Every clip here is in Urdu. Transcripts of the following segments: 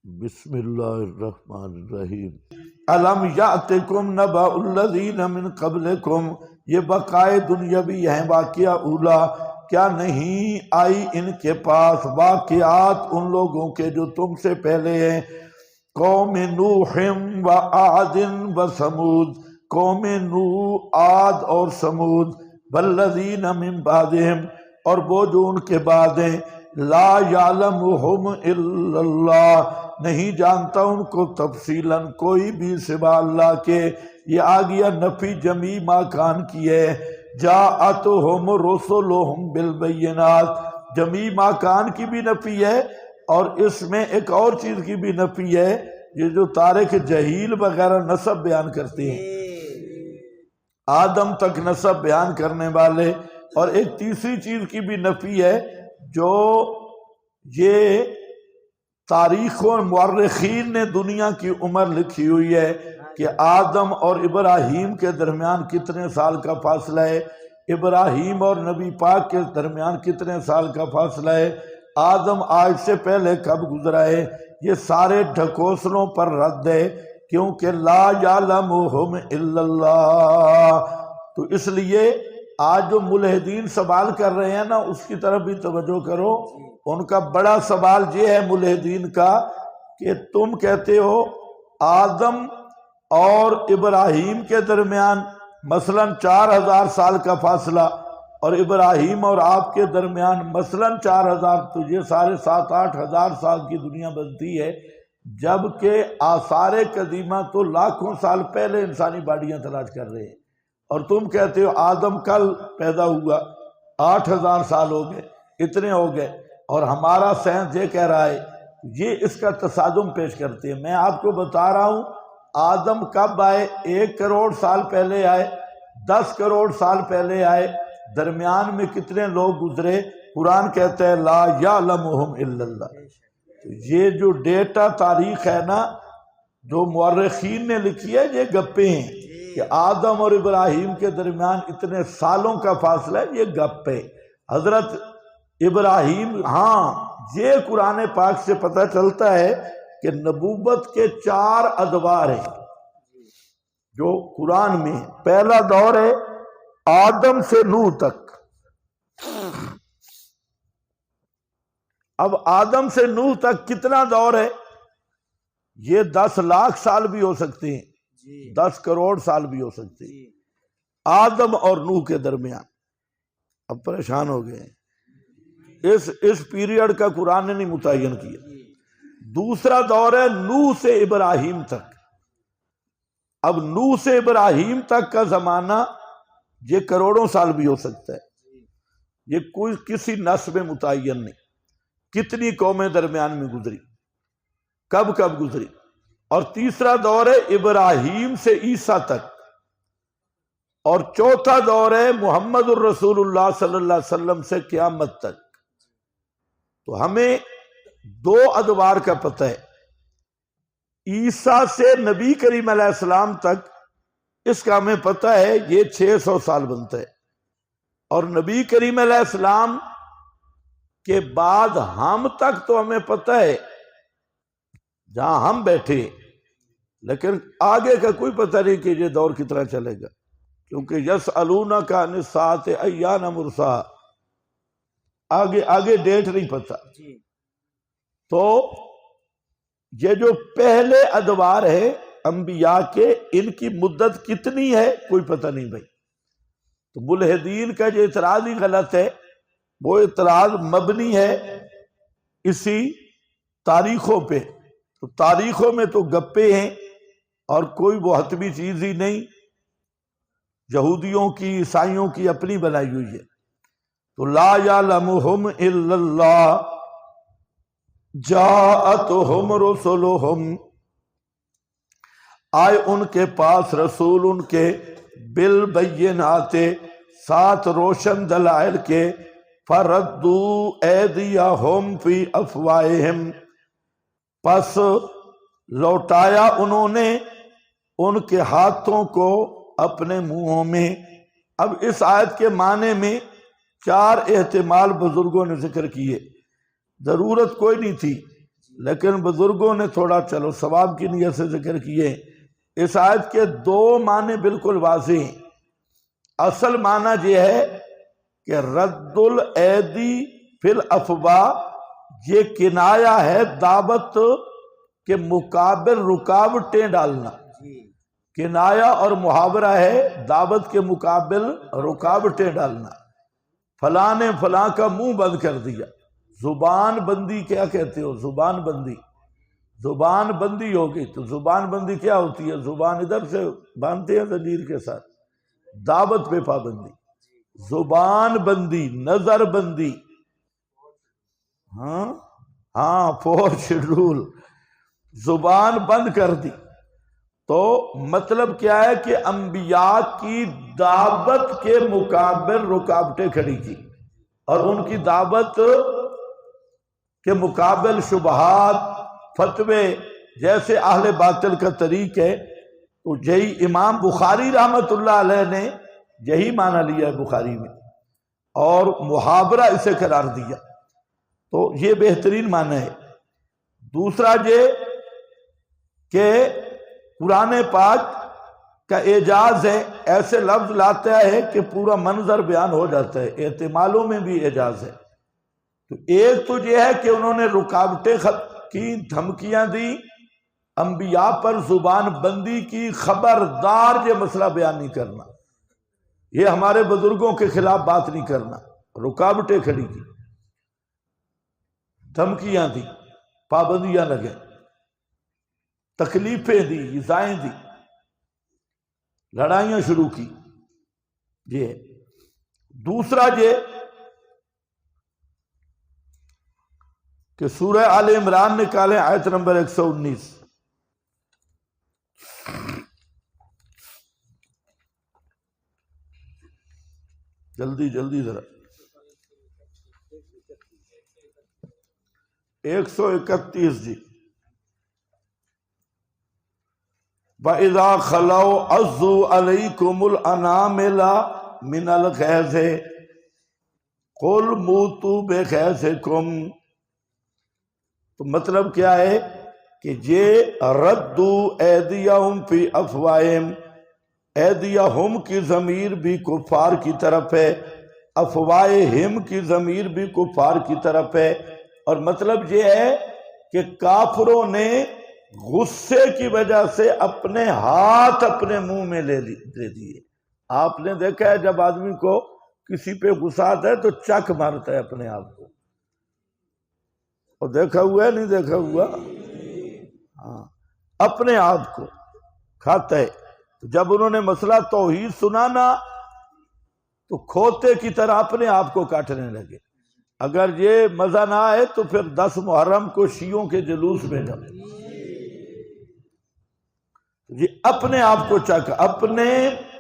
بسم اللہ الرحمن الرحیم۔ الم یاتکم نبأ الذین من قبلکم، یہ بقائے دنیاوی ہیں واقعہ اولا، کیا نہیں آئی ان کے پاس واقعات ان لوگوں کے جو تم سے پہلے ہیں، قوم نوح و عاد و ثمود، قوم نوح، عاد اور ثمود، والذین من بعدہم، اور وہ جو ان کے بعد ہیں، لا یعلمہم الا اللہ، نہیں جانتا ان کو تفصیلاً کوئی بھی سوا اللہ کے۔ یہ آ گیا نفی جمیع ماکان کی ہے، جاءتہم رسلہم بالبینات، جمیع ماکان کی بھی نفی ہے، اور اس میں ایک اور چیز کی بھی نفی ہے، یہ جو تارک جہیل وغیرہ نسب بیان کرتے ہیں، آدم تک نسب بیان کرنے والے، اور ایک تیسری چیز کی بھی نفی ہے جو یہ تاریخ و مورخین نے دنیا کی عمر لکھی ہوئی ہے کہ آدم اور ابراہیم کے درمیان کتنے سال کا فاصلہ ہے، ابراہیم اور نبی پاک کے درمیان کتنے سال کا فاصلہ ہے، آدم آج سے پہلے کب گزرا ہے۔ یہ سارے ڈھکوسلوں پر رد ہے، کیونکہ لا یعلمہم الا اللہ۔ تو اس لیے آج جو ملحدین سوال کر رہے ہیں نا، اس کی طرف بھی توجہ کرو۔ ان کا بڑا سوال یہ ہے ملحدین کا کہ تم کہتے ہو آدم اور ابراہیم کے درمیان مثلا 4000 سال کا فاصلہ، اور ابراہیم اور آپ کے درمیان مثلا 4000، تو یہ سارے 7-8 ہزار سال کی دنیا بنتی ہے، جبکہ آثار قدیمہ تو لاکھوں سال پہلے انسانی باڈیاں تلاش کر رہے ہیں، اور تم کہتے ہو آدم کل پیدا ہوا، 8000 سال ہو گئے، اتنے ہو گئے، اور ہمارا سائنس یہ کہہ رہا ہے۔ یہ اس کا تصادم پیش کرتے ہیں۔ میں آپ کو بتا رہا ہوں آدم کب آئے، 1 کروڑ سال پہلے آئے، 10 کروڑ سال پہلے آئے، درمیان میں کتنے لوگ گزرے۔ قرآن کہتا ہے لا یعلمہم الا اللہ۔ یہ جو ڈیٹا تاریخ ہے نا جو مورخین نے لکھی ہے، یہ گپے ہیں کہ آدم اور ابراہیم کے درمیان اتنے سالوں کا فاصلہ ہے، یہ گپ ہے۔ حضرت ابراہیم، ہاں یہ قرآن پاک سے پتہ چلتا ہے کہ نبوت کے 4 ادوار ہیں جو قرآن میں ہیں۔ پہلا دور ہے آدم سے نوح تک۔ اب آدم سے نوح تک کتنا دور ہے؟ یہ 10 لاکھ سال بھی ہو سکتے ہیں، 10 کروڑ سال بھی ہو سکتے ہیں، آدم اور نوح کے درمیان۔ اب پریشان ہو گئے ہیں، اس پیریڈ کا قرآن نے نہیں متعین کیا۔ دوسرا دور ہے نوح سے ابراہیم تک۔ اب نوح سے ابراہیم تک کا زمانہ یہ کروڑوں سال بھی ہو سکتا ہے، یہ کوئی کسی نس میں متعین نہیں۔ کتنی قومیں درمیان میں گزری، کب کب گزری۔ اور تیسرا دور ہے ابراہیم سے عیسیٰ تک، اور چوتھا دور ہے محمد الرسول اللہ صلی اللہ علیہ وسلم سے قیامت تک۔ تو ہمیں 2 ادوار کا پتہ ہے، عیسیٰ سے نبی کریم علیہ السلام تک اس کا ہمیں پتہ ہے، یہ 600 سال بنتا ہے، اور نبی کریم علیہ السلام کے بعد ہم تک تو ہمیں پتہ ہے جہاں ہم بیٹھے، لیکن آگے کا کوئی پتہ نہیں کہ یہ دور کتنا چلے گا، کیونکہ یسألونک عن الساعۃ ایان مرساہا، آگے ڈیٹ نہیں پتہ۔ تو یہ جو پہلے ادوار ہے انبیاء کے، ان کی مدت کتنی ہے کوئی پتہ نہیں بھائی۔ تو ملحدین کا جو اعتراض ہی غلط ہے، وہ اعتراض مبنی ہے اسی تاریخوں پہ۔ تو تاریخوں میں تو گپے ہیں اور کوئی وہ حتمی چیز ہی نہیں، یہودیوں کی عیسائیوں کی اپنی بنائی ہوئی ہے۔ تو لا یعلمہم الا اللہ، جاءتہم رسلہم، آئے ان کے پاس رسول ان کے، بالبینات، ساتھ روشن دلائل کے، فردوا ایدیہم فی افواہہم، پس لوٹایا انہوں نے ان کے ہاتھوں کو اپنے منہوں میں۔ اب اس آیت کے معنی میں 4 احتمال بزرگوں نے ذکر کیے، ضرورت کوئی نہیں تھی لیکن بزرگوں نے تھوڑا چلو ثواب کی نیت سے ذکر کیے۔ اس آیت کے دو معنی بالکل واضح ہیں۔ اصل معنی یہ ہے کہ رد الایدی فی الافواہ، یہ کنایا ہے دعوت کے مقابل رکاوٹیں ڈالنا۔ کنایا اور محاورہ ہے دعوت کے مقابل رکاوٹیں ڈالنا۔ فلاں نے فلاں کا منہ بند کر دیا۔ زبان بندی کیا کہتے ہو؟ زبان بندی، زبان بندی ہوگی تو زبان بندی کیا ہوتی ہے؟ زبان ادھر سے باندھتے ہیں زنجیر کے ساتھ، دعوت پہ پابندی۔ زبان بندی، نظر بندی، ہاں فور شیڈول، زبان بند کر دی۔ تو مطلب کیا ہے کہ انبیاء کی دعوت کے مقابل رکاوٹیں کھڑی کی، اور ان کی دعوت کے مقابل شبہات، فتوے، جیسے اہل باطل کا طریق ہے۔ تو یہی امام بخاری رحمت اللہ علیہ نے یہی معنی لیا ہے بخاری میں، اور محاورہ اسے قرار دیا۔ تو یہ بہترین معنی ہے۔ دوسرا یہ کہ قرآن پاک کا اعجاز ہے، ایسے لفظ لاتا ہے کہ پورا منظر بیان ہو جاتا ہے، احتمالوں میں بھی اعجاز ہے۔ تو ایک تو یہ ہے کہ انہوں نے رکاوٹیں کی، دھمکیاں دی، انبیاء پر زبان بندی کی، خبردار یہ مسئلہ بیان نہیں کرنا، یہ ہمارے بزرگوں کے خلاف بات نہیں کرنا، رکاوٹیں کھڑی کی، دھمکیاں دی، پابندیاں لگے، تکلیفیں دی، ایذائیں دی، لڑائیاں شروع کی۔ یہ دوسرا یہ کہ سورہ آل عمران نکالیں آیت نمبر 119۔ جلدی جلدی ذرا، 131 جی۔ وَإِذَا خَلَوْا عَضُّوا عَلَيْكُمُ الْأَنَامِلَ مِنَ الْغَيْظِ قُلْ مُوتُوا بِغَيْظِكُمْ۔ تو مطلب کیا ہے کہ یہ رَدُّوا ایدیہم فی افواہہم، ایدیہم کی ضمیر بھی کفار کی طرف ہے، افواہہم کی ضمیر بھی کفار کی طرف ہے۔ اور مطلب یہ ہے کہ کافروں نے غصے کی وجہ سے اپنے ہاتھ اپنے منہ میں لے دیے۔ آپ نے دیکھا ہے جب آدمی کو کسی پہ غصہ آتا ہے تو چک مارتا ہے اپنے آپ کو، اور دیکھا ہوا ہے نہیں دیکھا ہوا؟ ہاں، اپنے آپ کو کھاتا ہے۔ جب انہوں نے مسئلہ توحید سنا نا تو کھوتے کی طرح اپنے آپ کو کاٹنے لگے۔ اگر یہ مزہ نہ آئے تو پھر 10 محرم کو شیعوں کے جلوس میں جائے، یہ اپنے آپ کو چکا، اپنے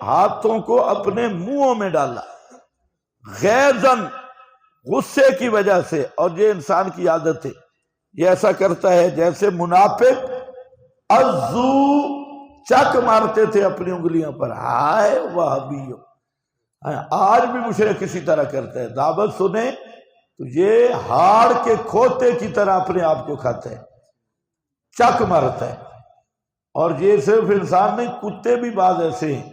ہاتھوں کو اپنے منہوں میں ڈالا، غیظاً، غصے کی وجہ سے۔ اور یہ انسان کی عادت ہے، یہ ایسا کرتا ہے جیسے منافق عضو چک مارتے تھے اپنی انگلیاں پر۔ ہائے وہابیو، آج بھی مشرک کسی طرح کرتا ہے، دعوت سنے تو یہ ہاڑ کے کھوتے کی طرح اپنے آپ کو کھاتا ہے، چک مارتا ہے۔ اور یہ صرف انسان نہیں، کتے بھی بعض ایسے ہیں،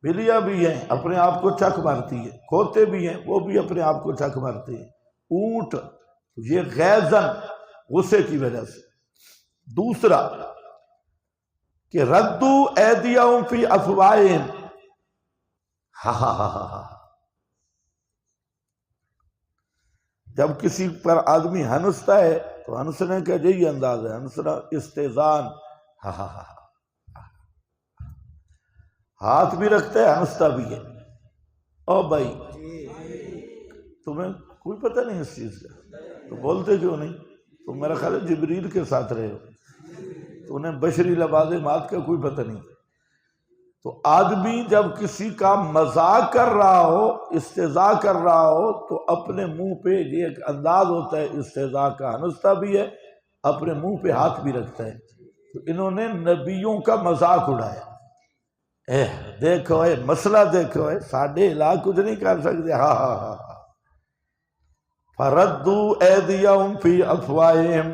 بلیاں بھی ہیں اپنے آپ کو چک مارتی ہے، کھوتے بھی ہیں وہ بھی اپنے آپ کو چک مارتے ہیں، اونٹ، یہ غیظاً، غصے کی وجہ سے۔ دوسرا کہ ردو ایدیہم فی افواہہم، جب کسی پر آدمی ہنستا ہے تو ہنسنے کا یہی انداز ہے، ہنسنا استحزان، ہاتھ بھی رکھتا ہے، ہنستا بھی ہے۔ او بھائی تمہیں کوئی پتہ نہیں اس چیز کا تو بولتے کیوں نہیں؟ تم میرا خیال ہے جبریل کے ساتھ رہے ہو تو انہیں بشری لوازمات کا کوئی پتہ نہیں۔ تو آدمی جب کسی کا مذاق کر رہا ہو، استہزاء کر رہا ہو تو اپنے منہ پہ یہ ایک انداز ہوتا ہے استہزاء کا، ہنستا بھی ہے، اپنے منہ پہ ہاتھ بھی رکھتا ہے۔ تو انہوں نے نبیوں کا مذاق اڑایا، دیکھو مسئلہ دیکھو، ساڑھے علاق کچھ نہیں کر سکتے، فردوا ایدیہم فی افواہہم،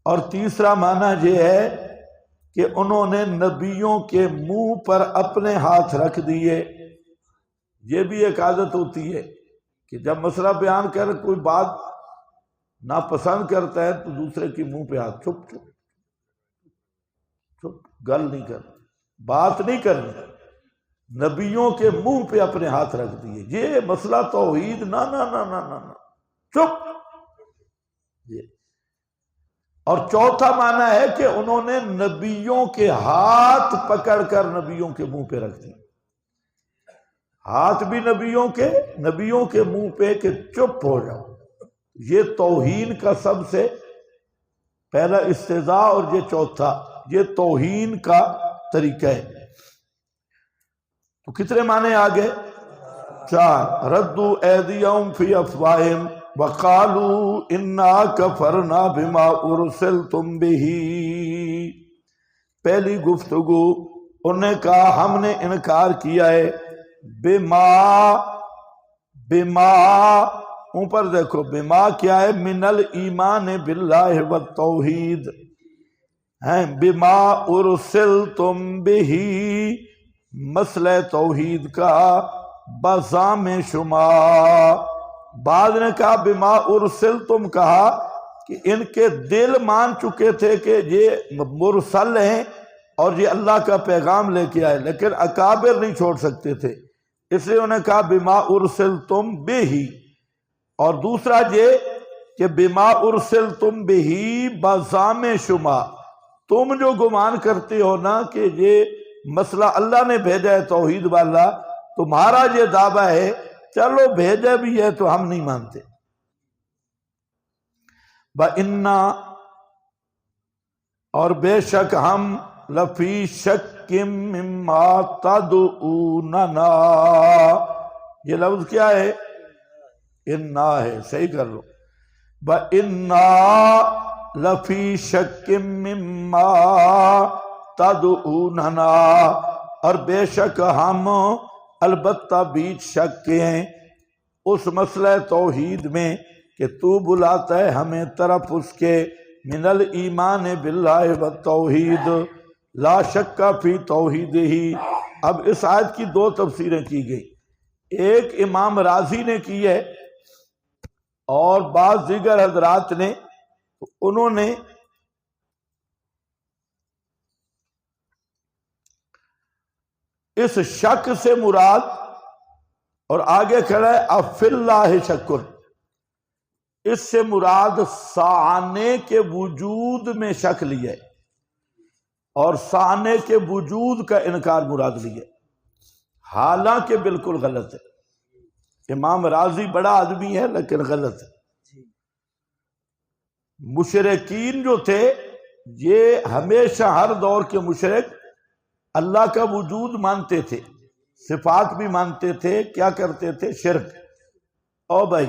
اور تیسرا معنی یہ ہے کہ انہوں نے نبیوں کے منہ پر اپنے ہاتھ رکھ دیے۔ یہ بھی ایک عادت ہوتی ہے کہ جب مسئلہ بیان کر کوئی بات ناپسند کرتا ہے تو دوسرے کے منہ پہ ہاتھ، چپ چپ چپ، گل نہیں کرنی، بات نہیں کرنی۔ نبیوں کے منہ پہ اپنے ہاتھ رکھ دیے، یہ مسئلہ توحید نہ نہ نہ نہ نہ نہ، چپ۔ اور چوتھا معنی ہے کہ انہوں نے نبیوں کے ہاتھ پکڑ کر نبیوں کے منہ پہ رکھ دیے، ہاتھ بھی نبیوں کے منہ پہ کہ چپ ہو جاؤ۔ یہ توہین کا سب سے پہلا استہزاء، اور یہ چوتھا، یہ توہین کا طریقہ ہے۔ تو کتنے معنی آگے؟ 4۔ ردوا ایدیہم فی افواہہم وقالوا انا کفرنا بما ارسلتم بہ۔ پہلی گفتگو انہوں نے کہا ہم نے انکار کیا ہے بما اوپر دیکھو، بما کیا ہے؟ من الایمان باللہ والتوحید، بما ارسلتم بہ مسئلہ توحید کا بزام شما۔ بعد نے کہا بما ارسلتم، کہا کہ ان کے دل مان چکے تھے کہ یہ مرسل ہیں اور یہ اللہ کا پیغام لے کے آئے، لیکن اکابر نہیں چھوڑ سکتے تھے، اس لیے انہوں نے کہا بما ارسلتم بہ۔ اور دوسرا یہ کہ بما ارسلتم بہ بزام شما، تم جو گمان کرتے ہو نا کہ یہ مسئلہ اللہ نے بھیجا ہے توحید والا، تمہارا یہ دعویٰ ہے، چلو بھیجا بھی ہے تو ہم نہیں مانتے۔ وَإِنَّا، اور بے شک ہم، لفی شک مما تدعوننا، یہ لفظ کیا ہے؟ انا ہے، صحیح کر لو۔ وَإِنَّا لفی شک مما تدعوننا، اور بے شک ہم البتہ بیچ شک کے ہیں اس مسئلہ توحید میں کہ تو بلاتا ہے ہمیں طرف اس کے، من الایمان باللہ والتوحید لا شک فی توحیدہ۔ اب اس آیت کی دو تفسیریں کی گئی، ایک امام رازی نے کی ہے اور بعض دیگر حضرات نے، انہوں نے اس شک سے مراد، اور آگے کھڑا ہے افی اللہ شکر، اس سے مراد سانے کے وجود میں شک لیا ہے اور سانے کے وجود کا انکار مراد لیا ہے، حالانکہ بالکل غلط ہے۔ امام راضی بڑا آدمی ہے لیکن غلط ہے۔ مشرکین جو تھے یہ ہمیشہ ہر دور کے مشرک اللہ کا وجود مانتے تھے، صفات بھی مانتے تھے، کیا کرتے تھے؟ شرک۔ او بھائی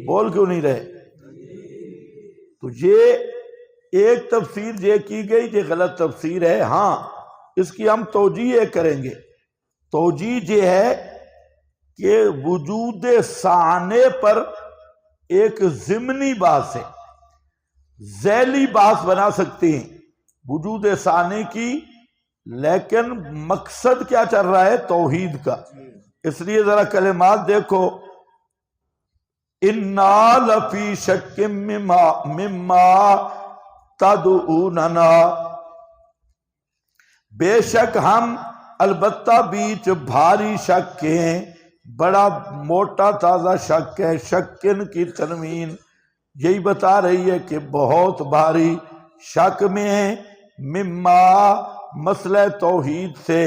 بول کیوں نہیں رہے؟ تو یہ ایک تفسیر یہ کی گئی، یہ غلط تفسیر ہے۔ ہاں اس کی ہم توجیہ کریں گے۔ توجیہ یہ ہے کہ وجود ثانے پر ایک ضمنی بحث ہے، ذیلی بحث بنا سکتے ہیں وجود ثانے کی، لیکن مقصد کیا چل رہا ہے؟ توحید کا۔ اس لیے ذرا کلمات دیکھو، انا لفی شک مما تدعوننا، بے شک ہم البتہ بیچ بھاری شک کے ہیں، بڑا موٹا تازہ شک ہے۔ شکن کی تنوین یہی بتا رہی ہے کہ بہت بھاری شک میں ہے، مما مسئلہ توحید سے،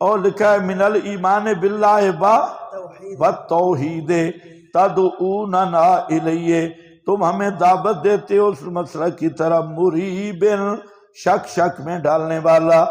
اور لکھا ہے من الایمان باللہ والتوحید تدعوننا الیہ، تم ہمیں دعوت دیتے ہو اس مسئلہ کی طرف، مریبن شک میں ڈالنے والا،